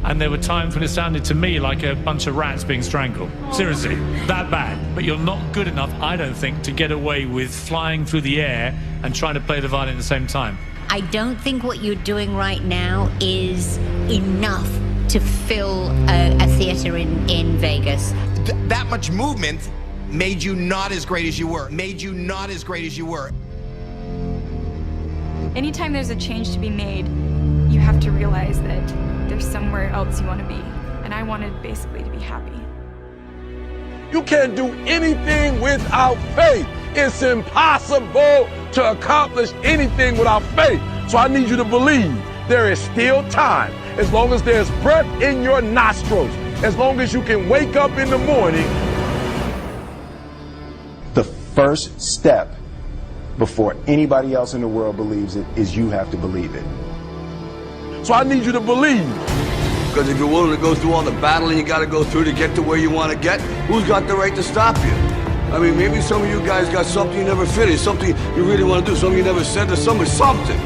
and there were times when it sounded to me like a bunch of rats being strangled. Seriously, that bad. But you're not good enough, I don't think, to get away with flying through the air and trying to play the violin at the same time. I don't think what you're doing right now is enough to fill a theater in Vegas. That much movement made you not as great as you were. Anytime there's a change to be made, you have to realize that there's somewhere else you want to be. And I wanted basically to be happy. You can't do anything without faith. It's impossible to accomplish anything without faith. So I need you to believe there is still time. As long as there's breath in your nostrils, as long as you can wake up in the morning. The first step before anybody else in the world believes it is you have to believe it. So I need you to believe. Because if you're willing to go through all the battling you got to go through to get to where you want to get, who's got the right to stop you? I mean, maybe some of you guys got something you never finished, something you really want to do, something you never said to somebody, something.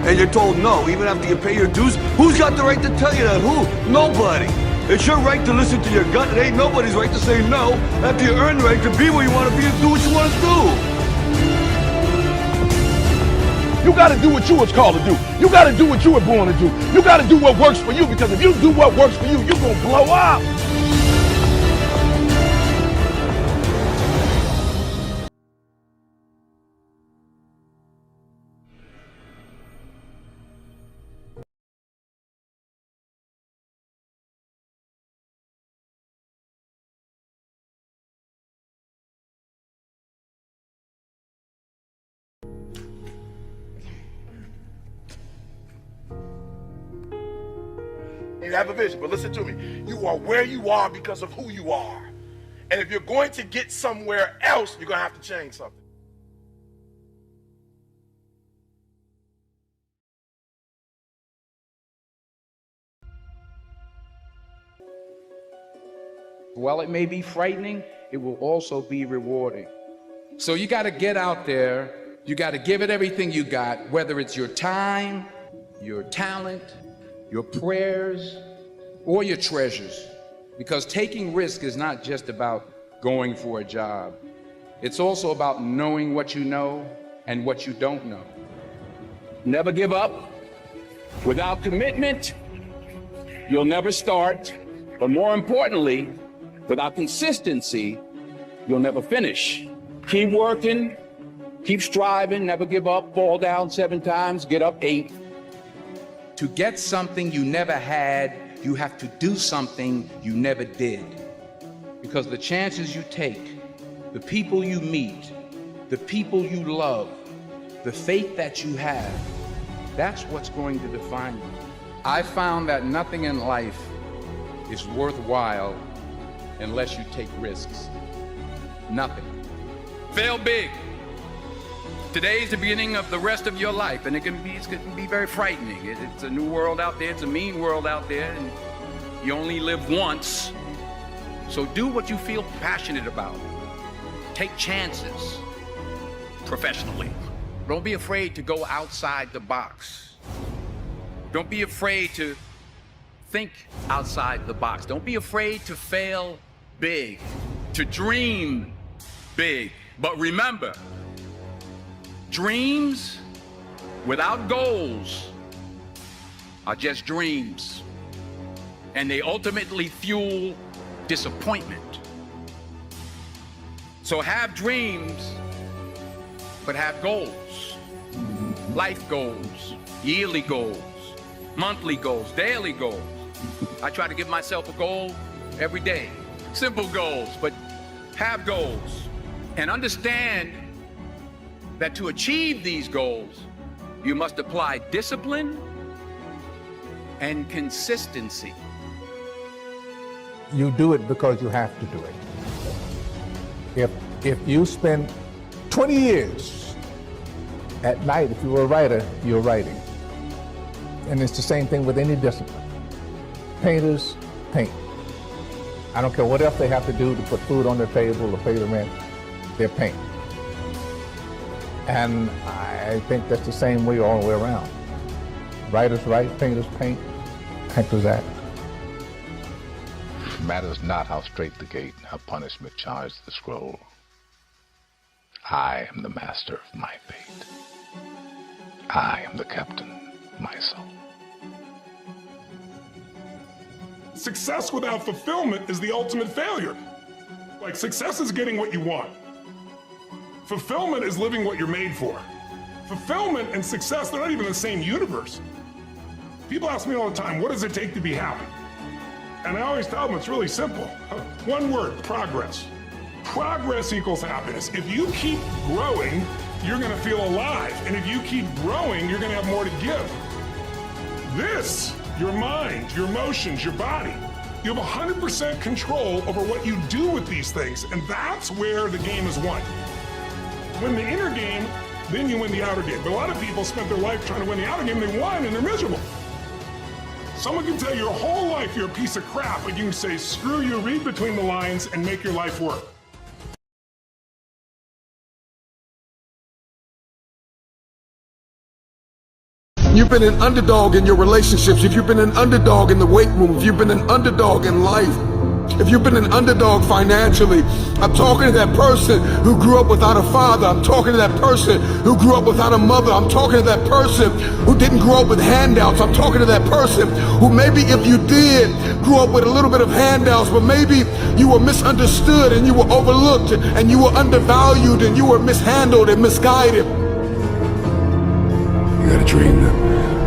And you're told no, even after you pay your dues. Who's got the right to tell you that? Who? Nobody. It's your right to listen to your gut. It ain't nobody's right to say no after you earn the right to be where you want to be and do what you want to do. You got to do what you was called to do. You got to do what you were born to do. You got to do what works for you, because if you do what works for you, you're going to blow up. You have a vision, but listen to me. You are where you are because of who you are. And if you're going to get somewhere else, you're going to have to change something. While it may be frightening, it will also be rewarding. So you got to get out there. You got to give it everything you got, whether it's your time, your talent, your prayers, or your treasures. Because taking risk is not just about going for a job. It's also about knowing what you know and what you don't know. Never give up. Without commitment, you'll never start. But more importantly, without consistency, you'll never finish. Keep working, keep striving, never give up, fall down 7 times, get up 8. To get something you never had, you have to do something you never did. Because the chances you take, the people you meet, the people you love, the faith that you have, that's what's going to define you. I found that nothing in life is worthwhile unless you take risks. Nothing. Fail big. Today is the beginning of the rest of your life, and it can be very frightening. It's a new world out there. It's a mean world out there, and you only live once. So do what you feel passionate about. Take chances professionally. Don't be afraid to go outside the box. Don't be afraid to think outside the box. Don't be afraid to fail big, to dream big. But remember, dreams without goals are just dreams, and they ultimately fuel disappointment. So have dreams, but have goals. Life goals, yearly goals, monthly goals, daily goals. I try to give myself a goal every day. Simple goals, but have goals. And understand that to achieve these goals, you must apply discipline and consistency. You do it because you have to do it. If you spend 20 years at night, if you were a writer, you're writing. And it's the same thing with any discipline. Painters paint. I don't care what else they have to do to put food on their table or pay the rent, they're painting. And I think that's the same way all the way around. Writers write, painters paint, actors act. matters not how straight the gate, how punishment charged the scroll. I am the master of my fate. I am the captain of my soul. Success without fulfillment is the ultimate failure. Like, success is getting what you want. Fulfillment is living what you're made for. Fulfillment and success, they're not even in the same universe. People ask me all the time, what does it take to be happy? And I always tell them it's really simple. One word, progress. Progress equals happiness. If you keep growing, you're gonna feel alive. And if you keep growing, you're gonna have more to give. This, your mind, your emotions, your body, you have 100% control over what you do with these things. And that's where the game is won. Win the inner game, then you win the outer game. But a lot of people spent their life trying to win the outer game, they won and they're miserable. Someone can tell you your whole life you're a piece of crap, but you can say, screw you, read between the lines and make your life work. You've been an underdog in your relationships, if you've been an underdog in the weight room, if you've been an underdog in life, if you've been an underdog financially, I'm talking to that person who grew up without a father. I'm talking to that person who grew up without a mother. I'm talking to that person who didn't grow up with handouts. I'm talking to that person who maybe if you did grow up with a little bit of handouts, but maybe you were misunderstood and you were overlooked and you were undervalued and you were mishandled and misguided. You got a dream to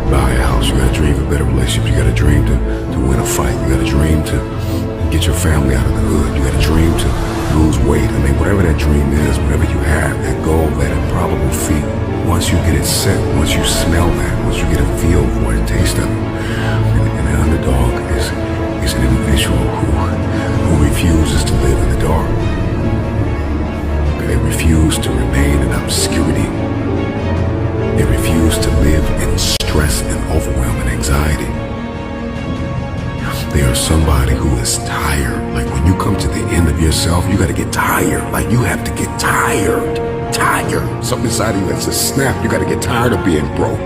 buy a house. You got a dream for better relationships. You got a dream to win a fight. You got a dream to get your family out of the hood. You got a dream to lose weight. I mean, whatever that dream is, whatever you have, that goal, that improbable feat, once you get it set, once you smell that, once you get a feel for it, taste of it, and an underdog is an individual who refuses to live in the dark. They refuse to remain in obscurity. They refuse to live in stress and overwhelm and anxiety. They are somebody who is tired. Like when you come to the end of yourself, you gotta get tired. Like you have to get tired. Tired. Something inside of you that says snap. You gotta get tired of being broke.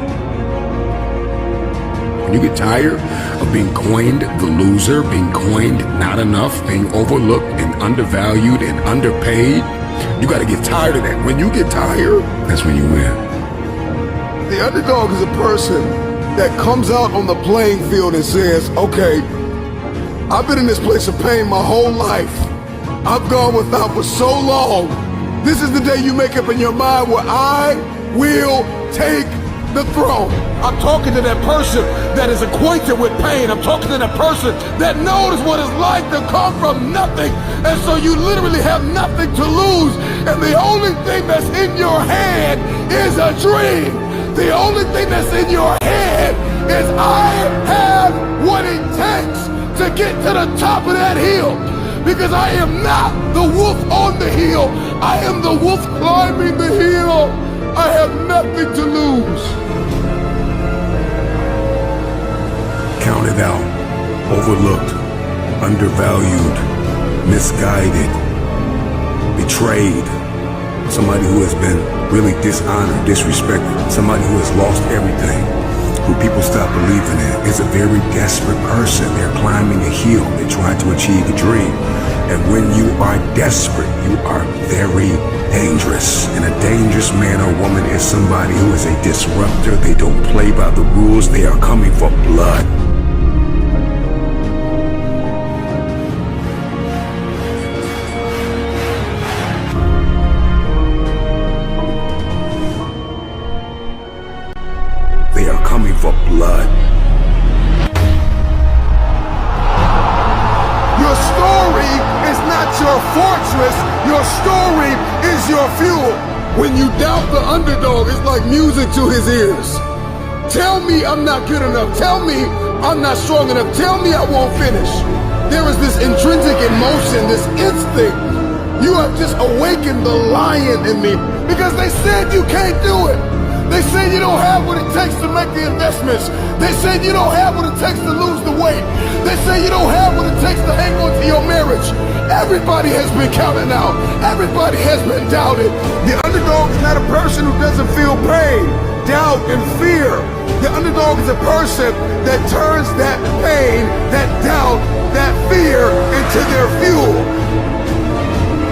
When you get tired of being coined the loser, being coined not enough, being overlooked and undervalued and underpaid, you gotta get tired of that. When you get tired, that's when you win. The underdog is a person that comes out on the playing field and says, okay, I've been in this place of pain my whole life. I've gone without for so long. This is the day you make up in your mind where I will take the throne. I'm talking to that person that is acquainted with pain. I'm talking to that person that knows what it's like to come from nothing. And so you literally have nothing to lose. And the only thing that's in your head is a dream. The only thing that's in your head is I have what it takes to get to the top of that hill. Because I am not the wolf on the hill. I am the wolf climbing the hill. I have nothing to lose. Counted out, overlooked, undervalued, misguided, betrayed. Somebody who has been really dishonored, disrespected. Somebody who has lost everything, who people stop believing in, is a very desperate person. They're climbing a hill. They're trying to achieve a dream. And when you are desperate, you are very dangerous. And a dangerous man or woman is somebody who is a disruptor. They don't play by the rules. They are coming for blood. They are coming for blood. Your story is not your fortress. Your story is your fuel. When you doubt the underdog, it's like music to his ears. Tell me I'm not good enough. Tell me I'm not strong enough. Tell me I won't finish. There is this intrinsic emotion, this instinct. You have just awakened the lion in me because they said you can't do it. They said you don't have what it takes to make the investments. They said you don't have what it takes to lose the weight. They say you don't have what it takes to hang on to your marriage. Everybody has been counted out. Everybody has been doubted. The underdog is not a person who doesn't feel pain, doubt, and fear. The underdog is a person that turns that pain, that doubt, that fear fear into their fuel.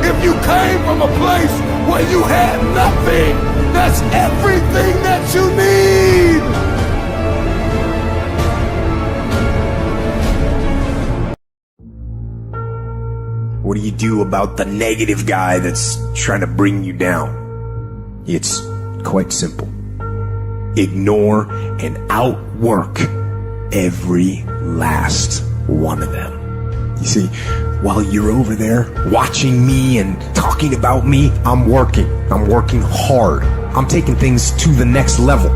If you came from a place where you had nothing, that's everything that you need. What do you do about the negative guy that's trying to bring you down? It's quite simple. Ignore and outwork every last one of them. You see, while you're over there watching me and talking about me, I'm working hard. I'm taking things to the next level.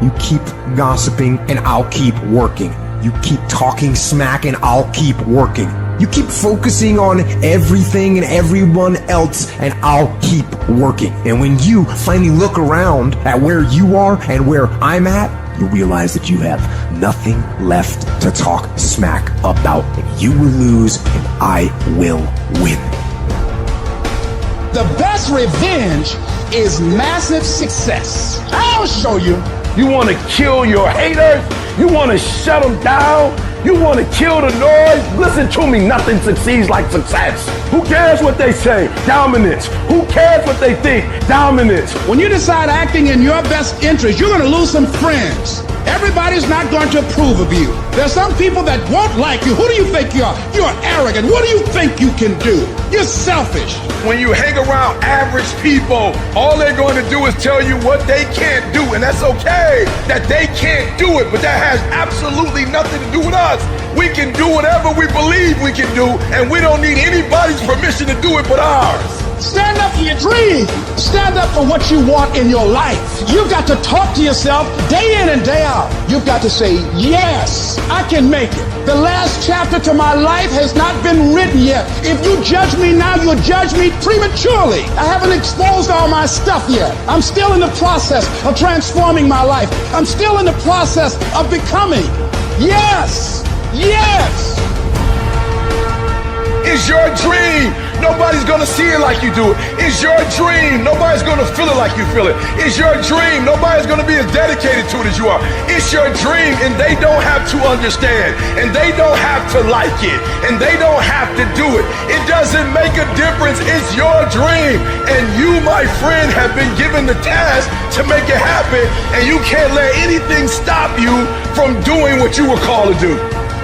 You keep gossiping and I'll keep working. You keep talking smack and I'll keep working. You keep focusing on everything and everyone else and I'll keep working. And when you finally look around at where you are and where I'm at, you'll realize that you have nothing left to talk smack about. And you will lose and I will win. The best revenge is massive success. I'll show you. You want to kill your haters? You want to shut them down? You want to kill the noise? Listen to me, nothing succeeds like success. Who cares what they say? Dominance. Who cares what they think? Dominance. When you decide acting in your best interest, you're going to lose some friends. Everybody's not going to approve of you. There's some people that won't like you. Who do you think you are? You're arrogant. What do you think you can do? You're selfish. When you hang around average people, all they're going to do is tell you what they can't do. And that's okay that they can't do it, but that has absolutely nothing to do with us. We can do whatever we believe we can do, and we don't need anybody's permission to do it but ours. Stand up for your dream. Stand up for what you want in your life. You've got to talk to yourself day in and day out. You've got to say, yes, I can make it. The last chapter to my life has not been written yet. If you judge me now, you'll judge me prematurely. I haven't exposed all my stuff yet. I'm still in the process of transforming my life. I'm still in the process of becoming. Yes, yes. It's your dream. Nobody's gonna see it like you do it. It's your dream. Nobody's gonna feel it like you feel it. It's your dream. Nobody's gonna be as dedicated to it as you are. It's your dream, and they don't have to understand, and they don't have to like it, and they don't have to do it. It doesn't make a difference. It's your dream, and you, my friend, have been given the task to make it happen, and you can't let anything stop you from doing what you were called to do.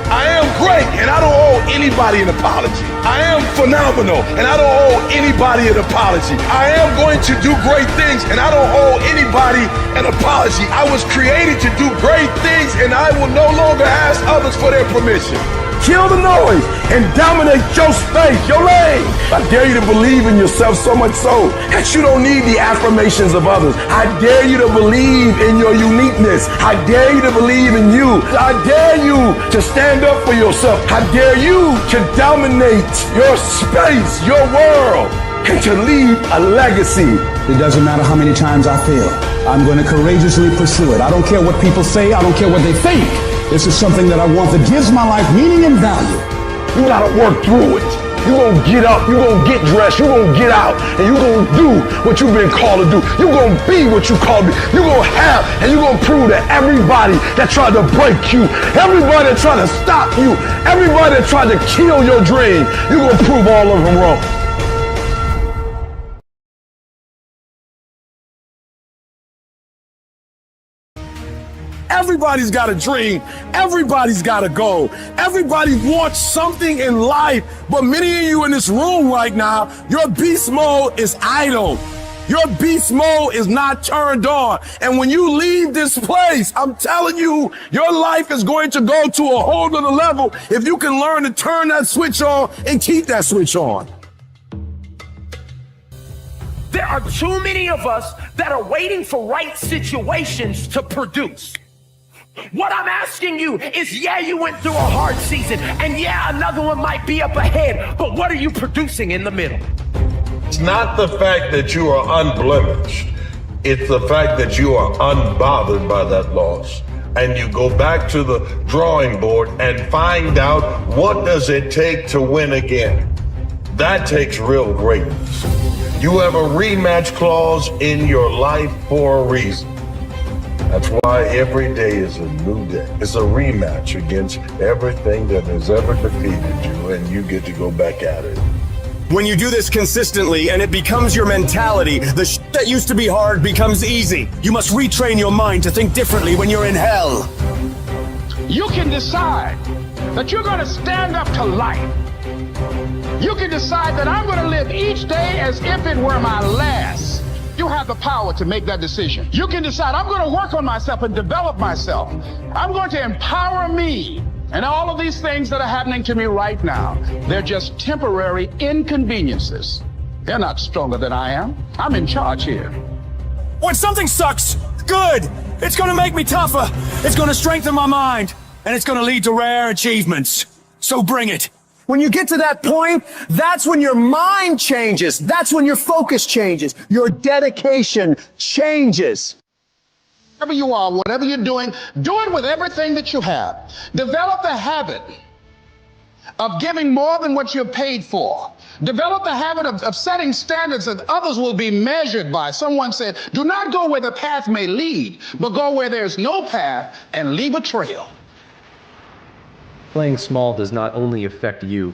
I am great, and I don't owe anybody an apology. I am phenomenal, and I don't owe anybody an apology. I am going to do great things, and I don't owe anybody an apology. I was created to do great things, and I will no longer ask others for their permission. Kill the noise and dominate your space, your lane. I dare you to believe in yourself so much so that you don't need the affirmations of others. I dare you to believe in your uniqueness. I dare you to believe in you. I dare you to stand up for yourself. I dare you to dominate your space, your world, and to leave a legacy. It doesn't matter how many times I fail. I'm going to courageously pursue it. I don't care what people say. I don't care what they think. This is something that I want that gives my life meaning and value. You gotta work through it. You're gonna get up, you're gonna get dressed, you're gonna get out, and you're gonna do what you've been called to do. You're gonna be what you called to be. You're gonna have, and you're gonna prove to everybody that tried to break you, everybody that tried to stop you, everybody that tried to kill your dream, you're gonna prove all of them wrong. Everybody's got a dream. Everybody's got a goal. Everybody wants something in life. But many of you in this room right now, your beast mode is idle. Your beast mode is not turned on. And when you leave this place, I'm telling you, your life is going to go to a whole other level if you can learn to turn that switch on and keep that switch on. There are too many of us that are waiting for right situations to produce. What I'm asking you is, yeah, you went through a hard season, and yeah, another one might be up ahead, but what are you producing in the middle? It's not the fact that you are unblemished. It's the fact that you are unbothered by that loss. And you go back to the drawing board and find out, what does it take to win again? That takes real greatness. You have a rematch clause in your life for a reason. That's why every day is a new day. It's a rematch against everything that has ever defeated you, and you get to go back at it. When you do this consistently and it becomes your mentality, the shit that used to be hard becomes easy. You must retrain your mind to think differently when you're in hell. You can decide that you're going to stand up to life. You can decide that I'm going to live each day as if it were my last. You have the power to make that decision. You can decide I'm going to work on myself and develop myself. I'm going to empower me. And all of these things that are happening to me right now, they're just temporary inconveniences. They're not stronger than I am. I'm in charge here. When something sucks, good. It's going to make me tougher. It's going to strengthen my mind. And it's going to lead to rare achievements. So bring it. When you get to that point, that's when your mind changes. That's when your focus changes. Your dedication changes. Wherever you are, whatever you're doing, do it with everything that you have. Develop the habit of giving more than what you're paid for. Develop the habit of setting standards that others will be measured by. Someone said, do not go where the path may lead, but go where there's no path and leave a trail. Playing small does not only affect you.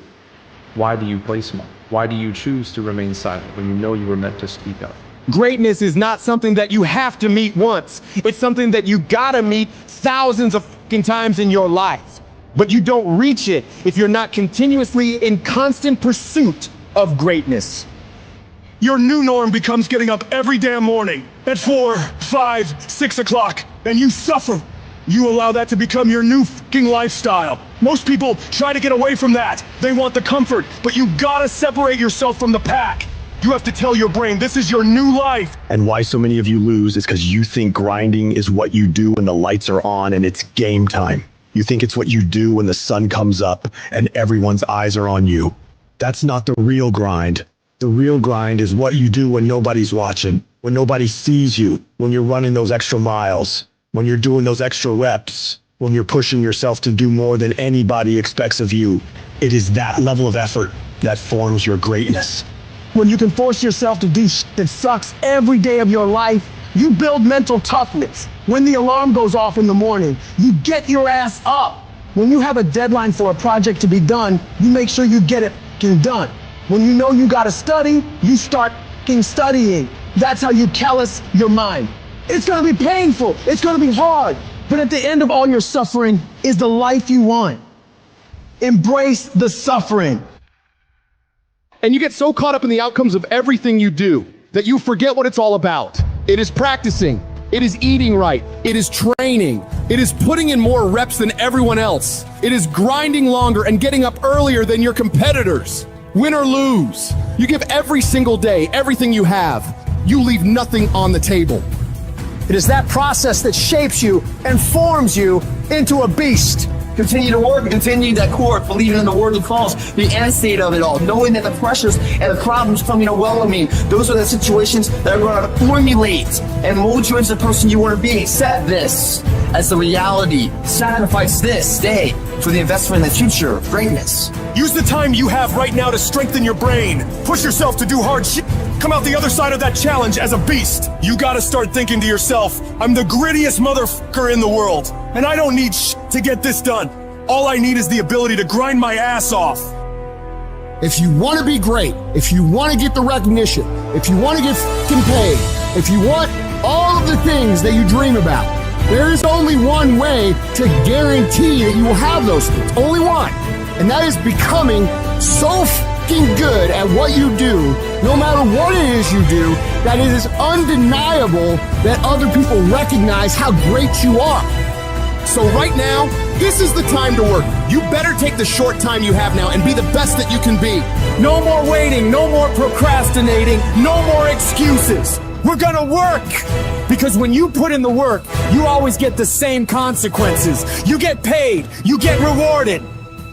Why do you play small? Why do you choose to remain silent when you know you were meant to speak up? Greatness is not something that you have to meet once. It's something that you gotta meet thousands of fucking times in your life. But you don't reach it if you're not continuously in constant pursuit of greatness. Your new norm becomes getting up every damn morning at 4, 5, 6 o'clock, and you suffer. You allow that to become your new fucking lifestyle. Most people try to get away from that. They want the comfort, but you gotta separate yourself from the pack. You have to tell your brain, this is your new life. And why so many of you lose is because you think grinding is what you do when the lights are on and it's game time. You think it's what you do when the sun comes up and everyone's eyes are on you. That's not the real grind. The real grind is what you do when nobody's watching, when nobody sees you, when you're running those extra miles, when you're doing those extra reps, when you're pushing yourself to do more than anybody expects of you. It is that level of effort that forms your greatness. When you can force yourself to do shit that sucks every day of your life, you build mental toughness. When the alarm goes off in the morning, you get your ass up. When you have a deadline for a project to be done, you make sure you get it done. When you know you gotta study, you start studying. That's how you callous your mind. It's gonna be painful, it's gonna be hard, but at the end of all your suffering is the life you want. Embrace the suffering. And you get so caught up in the outcomes of everything you do that you forget what it's all about. It is practicing. It is eating right. It is training. It is putting in more reps than everyone else. It is grinding longer and getting up earlier than your competitors. Win or lose, you give every single day everything you have. You leave nothing on the table. It is that process that shapes you and forms you into a beast. Continue to work, continue that court, believing in the word of calls, the end state of it all, knowing that the pressures and the problems coming overwhelming, those are the situations that are going to formulate and mold you into the person you want to be. Accept this as the reality. Sacrifice this day for the investment in the future of greatness. Use the time you have right now to strengthen your brain. Push yourself to do hard shit. Come out the other side of that challenge as a beast. You gotta start thinking to yourself, I'm the grittiest motherfucker in the world, and I don't need shit to get this done. All I need is the ability to grind my ass off. If you want to be great, if you want to get the recognition, if you want to get fucking paid, if you want all of the things that you dream about, there is only one way to guarantee that you will have those things. Only one. And that is becoming so fucking good at what you do, no matter what it is you do, that it is undeniable that other people recognize how great you are. So right now, this is the time to work. You better take the short time you have now and be the best that you can be. No more waiting, no more procrastinating, no more excuses. We're gonna work! Because when you put in the work, you always get the same consequences. You get paid, you get rewarded.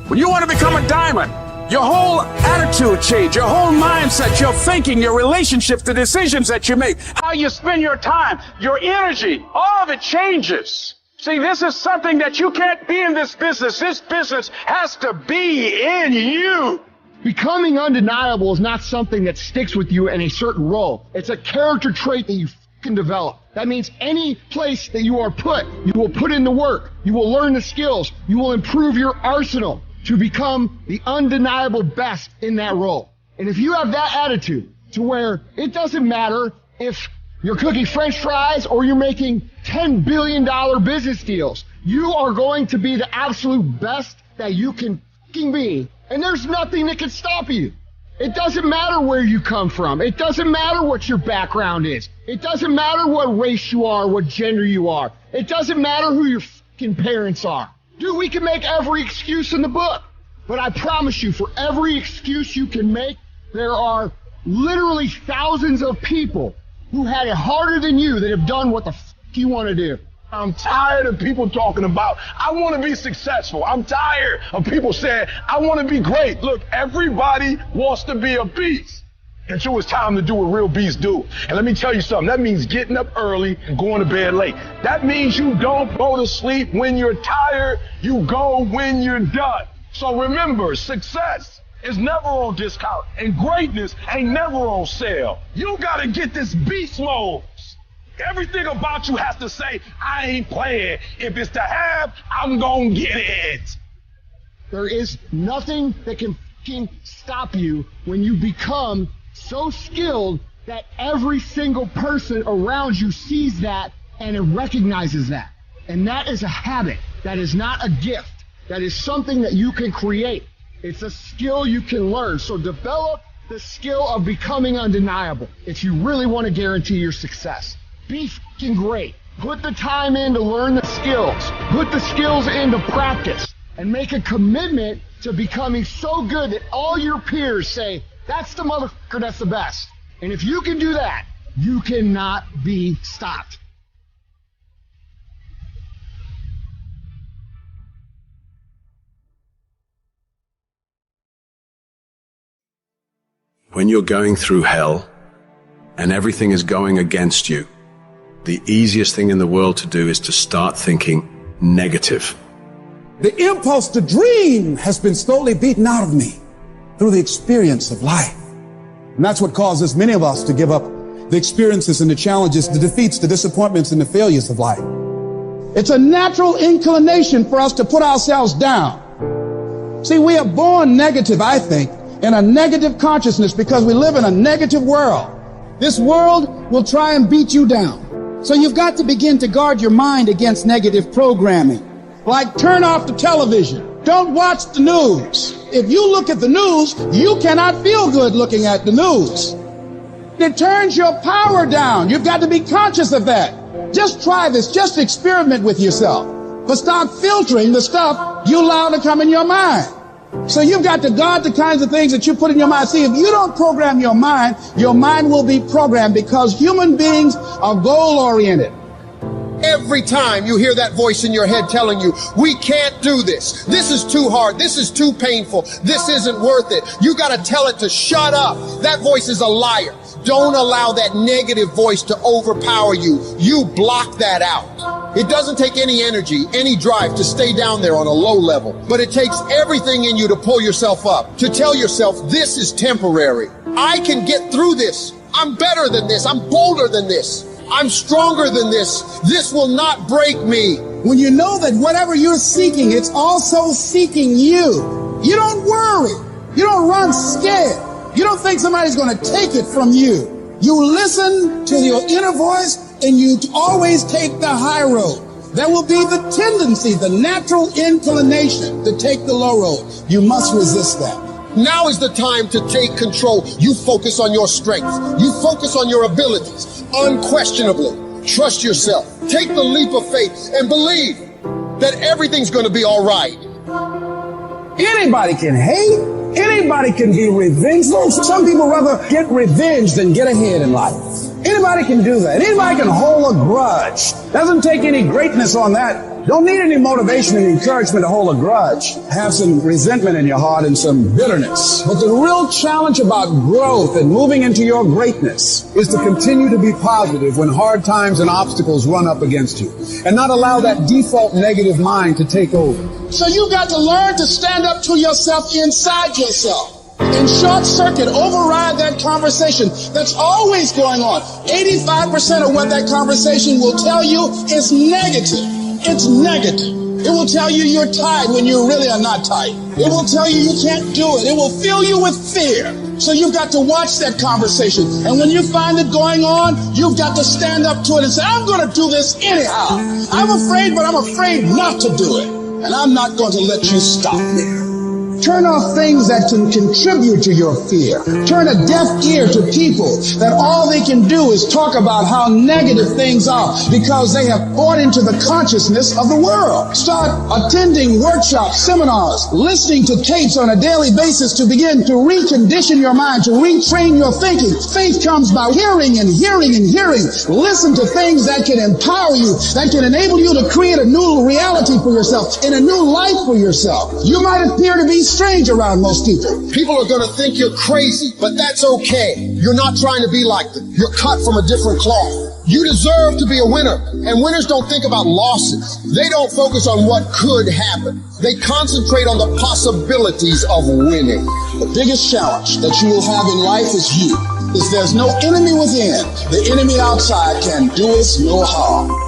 When you want to become a diamond, your whole attitude change, your whole mindset, your thinking, your relationships, the decisions that you make, how you spend your time, your energy, all of it changes. See, this is something that you can't be in this business. This business has to be in you. Becoming undeniable is not something that sticks with you in a certain role. It's a character trait that you can develop. That means any place that you are put, you will put in the work, you will learn the skills, you will improve your arsenal to become the undeniable best in that role. And if you have that attitude to where it doesn't matter if you're cooking French fries or you're making $10 billion business deals, you are going to be the absolute best that you can be. And there's nothing that can stop you. It doesn't matter where you come from. It doesn't matter what your background is. It doesn't matter what race you are, what gender you are. It doesn't matter who your fucking parents are. Dude, we can make every excuse in the book. But I promise you, for every excuse you can make, there are literally thousands of people who had it harder than you that have done what the fuck you want to do. I'm tired of people talking about, I want to be successful. I'm tired of people saying, I want to be great. Look, everybody wants to be a beast. Until it's time to do what real beasts do. And let me tell you something, that means getting up early and going to bed late. That means you don't go to sleep when you're tired, you go when you're done. So remember, success is never on discount, and greatness ain't never on sale. You gotta get this beast mode. Everything about you has to say, I ain't playing. If it's to have, I'm gonna get it. There is nothing that can fucking stop you when you become so skilled that every single person around you sees that and it recognizes that. And that is a habit. That is not a gift. That is something that you can create. It's a skill you can learn. So develop the skill of becoming undeniable if you really want to guarantee your success. Be fucking great. Put the time in to learn the skills. Put the skills into practice. And make a commitment to becoming so good that all your peers say, that's the motherfucker that's the best. And if you can do that, you cannot be stopped. When you're going through hell and everything is going against you, the easiest thing in the world to do is to start thinking negative. The impulse to dream has been slowly beaten out of me through the experience of life. And that's what causes many of us to give up the experiences and the challenges, the defeats, the disappointments, and the failures of life. It's a natural inclination for us to put ourselves down. See, we are born negative, I think, in a negative consciousness because we live in a negative world. This world will try and beat you down. So you've got to begin to guard your mind against negative programming. Like turn off the television. Don't watch the news. If you look at the news, you cannot feel good looking at the news. It turns your power down. You've got to be conscious of that. Just try this. Just experiment with yourself. But start filtering the stuff you allow to come in your mind. So you've got to guard the kinds of things that you put in your mind. See, if you don't program your mind will be programmed because human beings are goal-oriented. Every time you hear that voice in your head telling you, we can't do this. This is too hard. This is too painful. This isn't worth it. You got to tell it to shut up. That voice is a liar. Don't allow that negative voice to overpower you. You block that out. It doesn't take any energy, any drive to stay down there on a low level, but it takes everything in you to pull yourself up, to tell yourself this is temporary. I can get through this. I'm better than this. I'm bolder than this. I'm stronger than this. This will not break me. When you know that whatever you're seeking, it's also seeking you. You don't worry. You don't run scared. You don't think somebody's going to take it from you. You listen to your inner voice and you always take the high road. There will be the tendency, the natural inclination to take the low road. You must resist that. Now is the time to take control. You focus on your strength. You focus on your abilities. Unquestionably, trust yourself. Take the leap of faith and believe that everything's going to be all right. Anybody can hate. Anybody can be revengeful. Some people rather get revenge than get ahead in life. Anybody can do that. Anybody can hold a grudge. Doesn't take any greatness on that. Don't need any motivation and encouragement to hold a grudge. Have some resentment in your heart and some bitterness. But the real challenge about growth and moving into your greatness is to continue to be positive when hard times and obstacles run up against you. And not allow that default negative mind to take over. So you got to learn to stand up to yourself inside yourself. and short circuit, override that conversation that's always going on. 85% of what that conversation will tell you is negative. It's negative. It will tell you you're tired when you really are not tired. It will tell you you can't do it. It will fill you with fear. So you've got to watch that conversation. And when you find it going on, you've got to stand up to it and say, I'm going to do this anyhow. I'm afraid, but I'm afraid not to do it. And I'm not going to let you stop me. Turn off things that can contribute to your fear. Turn a deaf ear to people that all they can do is talk about how negative things are because they have bought into the consciousness of the world. Start attending workshops, seminars, listening to tapes on a daily basis to begin to recondition your mind, to retrain your thinking. Faith comes by hearing and hearing and hearing. Listen to things that can empower you, that can enable you to create a new reality for yourself and a new life for yourself. You might appear to be strange around most people. People are going to think you're crazy, but that's okay. You're not trying to be like them. You're cut from a different cloth. You deserve to be a winner. And winners don't think about losses. They don't focus on what could happen. They concentrate on the possibilities of winning. The biggest challenge that you will have in life is you. If there's no enemy within, the enemy outside can do us no harm.